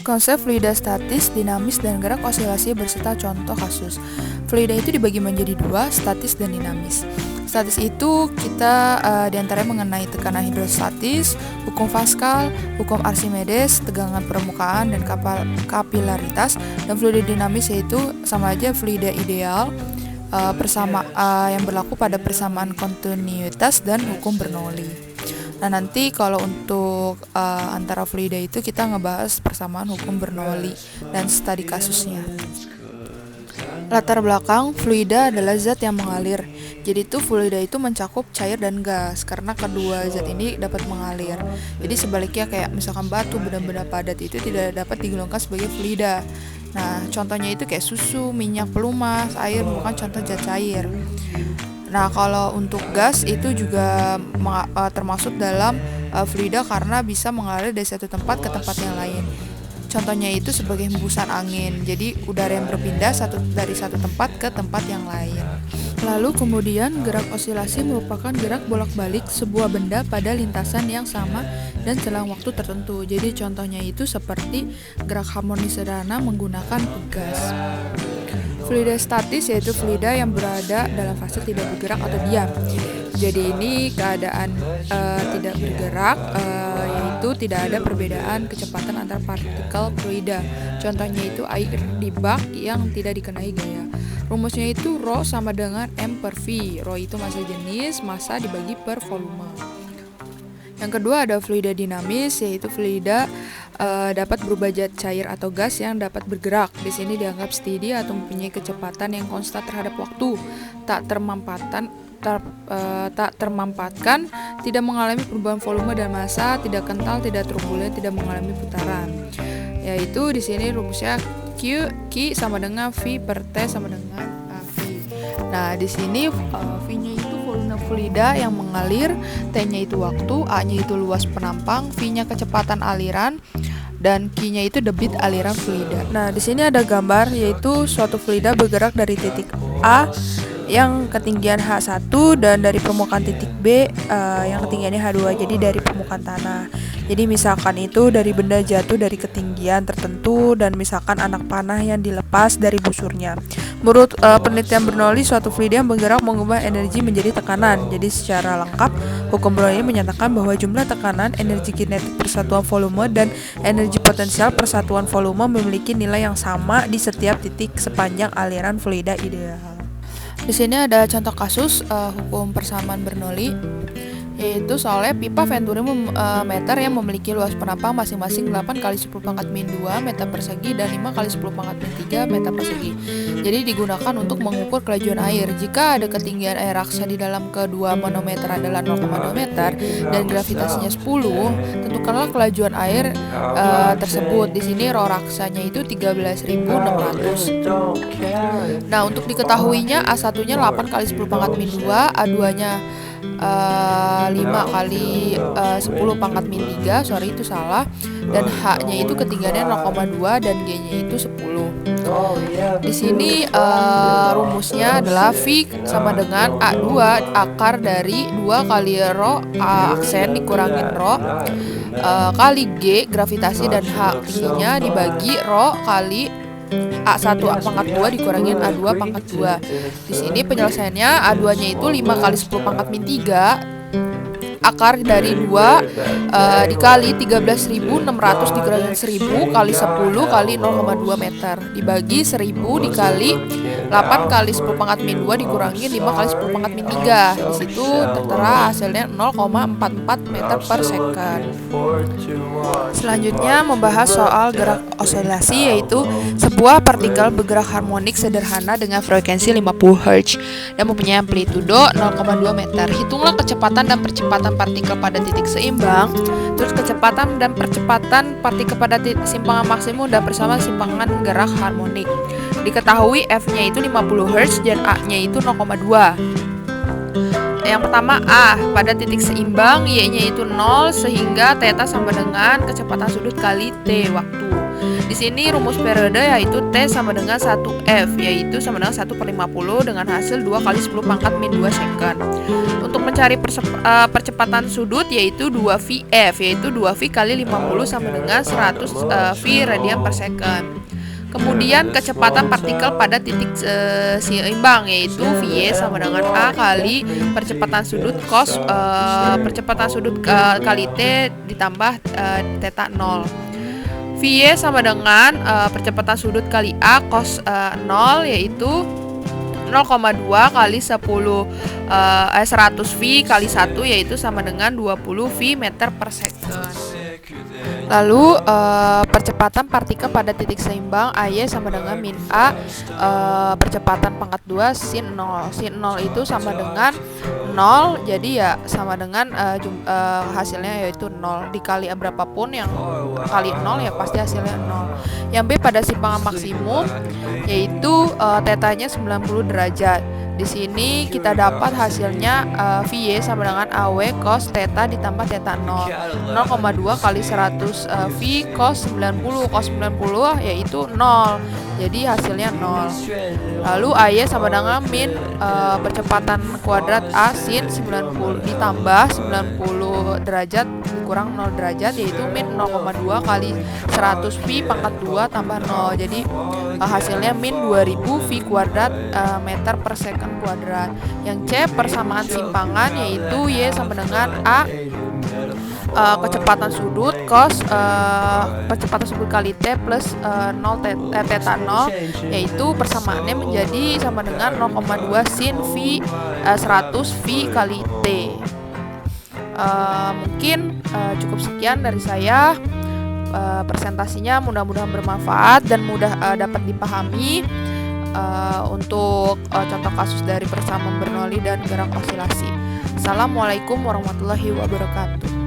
Konsep fluida statis, dinamis, dan gerak osilasi berserta contoh kasus. Fluida itu dibagi menjadi dua, statis dan dinamis. Statis itu kita diantaranya mengenai tekanan hidrostatis, hukum Pascal, hukum Archimedes, tegangan permukaan, dan kapilaritas. Dan fluida dinamis yaitu sama aja fluida ideal yang berlaku pada persamaan kontinuitas dan hukum Bernoulli. Nah, nanti kalau untuk antara fluida itu kita ngebahas persamaan hukum Bernoulli dan studi kasusnya. Latar belakang, fluida adalah zat yang mengalir. Jadi itu fluida itu mencakup cair dan gas karena kedua zat ini dapat mengalir. Jadi sebaliknya kayak misalkan batu, benda-benda padat itu tidak dapat digolongkan sebagai fluida. Nah, contohnya itu kayak susu, minyak, pelumas, air merupakan contoh zat cair. Nah, kalau untuk gas itu juga termasuk dalam fluida karena bisa mengalir dari satu tempat ke tempat yang lain. Contohnya itu sebagai hembusan angin. Jadi udara yang berpindah dari satu tempat ke tempat yang lain. Lalu kemudian gerak osilasi merupakan gerak bolak-balik sebuah benda pada lintasan yang sama dan selang waktu tertentu. Jadi contohnya itu seperti gerak harmonis sederhana menggunakan pegas. Fluida statis yaitu fluida yang berada dalam fase tidak bergerak atau diam. Jadi ini keadaan tidak bergerak, yaitu tidak ada perbedaan kecepatan antar partikel fluida. Contohnya itu air di bak yang tidak dikenai gaya. Rumusnya itu Rho sama dengan M per V. Rho itu massa jenis, massa dibagi per volume. Yang kedua ada fluida dinamis, yaitu fluida dapat berubah zat cair atau gas yang dapat bergerak. Di sini dianggap steady atau mempunyai kecepatan yang konstan terhadap waktu, tak termampatkan, tidak mengalami perubahan volume dan massa, tidak kental, tidak turbulen, tidak mengalami putaran. Yaitu di sini rumusnya Q sama dengan V per T sama dengan V. Nah, di sini V-nya itu volume fluida yang mengalir, T-nya itu waktu, A-nya itu luas penampang, V-nya kecepatan aliran, dan Q-nya itu debit aliran fluida. Nah, di sini ada gambar yaitu suatu fluida bergerak dari titik A yang ketinggian H1 dan dari permukaan titik B yang ketinggiannya H2, jadi dari permukaan tanah. Jadi misalkan itu dari benda jatuh dari ketinggian tertentu dan misalkan anak panah yang dilepas dari busurnya. Menurut penelitian Bernoulli, suatu fluida yang bergerak mengubah energi menjadi tekanan. Jadi secara lengkap, hukum Bernoulli menyatakan bahwa jumlah tekanan, energi kinetik persatuan volume, dan energi potensial persatuan volume memiliki nilai yang sama di setiap titik sepanjang aliran fluida ideal. Di sini ada contoh kasus hukum persamaan Bernoulli, yaitu soalnya pipa Venturi meter yang memiliki luas penampang masing-masing 8 kali 10 pangkat min 2 meter persegi dan 5 kali 10 pangkat min 3 meter persegi. Jadi digunakan untuk mengukur kelajuan air. Jika ada ketinggian air raksa di dalam kedua manometer adalah 0,2 meter dan gravitasinya 10, tentukanlah kelajuan air tersebut. Di sini rho raksanya itu 13.600. Nah, untuk diketahuinya A1-nya 8 kali 10 pangkat min 2, A2-nya 5 kali 10 pangkat min 3, sorry itu salah, dan H-nya itu ketinggiannya 0,2 dan G-nya itu 10. Di sini rumusnya adalah V sama dengan A2 akar dari 2 kali rho aksen dikurangin rho kali G gravitasi dan H tingginya dibagi rho kali A1 pangkat 2 dikurangin A2 pangkat 2. Di sini penyelesaiannya A2-nya itu 5 kali 10 pangkat min 3 akar dari 2 dikali 13.600 dikurangin 1000 kali 10 kali 0,2 meter dibagi 1000 dikali 8 kali 10 pangkat min 2 dikurangi 5 kali 10 pangkat min 3. Di situ tertera hasilnya 0,44 meter per second. Selanjutnya membahas soal gerak osilasi, yaitu sebuah partikel bergerak harmonik sederhana dengan frekuensi 50 Hz dan mempunyai amplitudo 0,2 meter. Hitunglah kecepatan dan percepatan partikel pada titik seimbang, terus kecepatan dan percepatan partikel pada simpangan maksimum dan persamaan simpangan gerak harmonik. Diketahui F-nya itu 50 Hz dan A-nya itu 0,2. Yang pertama A, pada titik seimbang Y-nya itu 0 sehingga θ sama dengan kecepatan sudut kali T waktu. Di sini rumus periode yaitu T sama dengan 1F, yaitu sama dengan 1/50 dengan hasil 2 kali 10 pangkat min 2 second. Untuk mencari percepatan sudut yaitu 2VF, yaitu 2V kali 50 sama dengan 100 V radian per second. Kemudian kecepatan partikel pada titik seimbang yaitu VY sama dengan A kali percepatan sudut cos percepatan sudut kali T ditambah theta 0. VY sama dengan percepatan sudut kali A cos 0 yaitu 0,2 kali 100 V kali 1 yaitu sama dengan 20 V meter per second. Lalu percepatan partikel pada titik seimbang AY sama dengan min A percepatan pangkat 2 sin 0. Sin 0 itu sama dengan 0, jadi ya sama dengan hasilnya yaitu 0. Dikali berapapun yang kali 0 ya pasti hasilnya 0. Yang B pada simpangan maksimum yaitu tetanya 90 derajat. Di sini kita dapat hasilnya VY sama dengan AW cos theta ditambah theta 0. 0,2 kali 100 V cos 90. Cos 90 yaitu 0. Jadi hasilnya 0. Lalu AY sama dengan min percepatan kuadrat A sin 90 ditambah 90 derajat dikurang 0 derajat yaitu min 0,2 kali 100 V pangkat 2 tambah 0. Jadi hasilnya min 2000 V kuadrat meter per second kuadrat. Yang C persamaan simpangan yaitu Y sama dengan A kecepatan sudut cos percepatan sudut kali T plus 0 theta 0 yaitu persamaannya menjadi sama dengan 0,2 sin V 100 V kali T. Mungkin cukup sekian dari saya. Presentasinya mudah-mudahan bermanfaat dan mudah dapat dipahami untuk contoh kasus dari persamaan Bernoulli dan gerak osilasi. Assalamualaikum warahmatullahi wabarakatuh.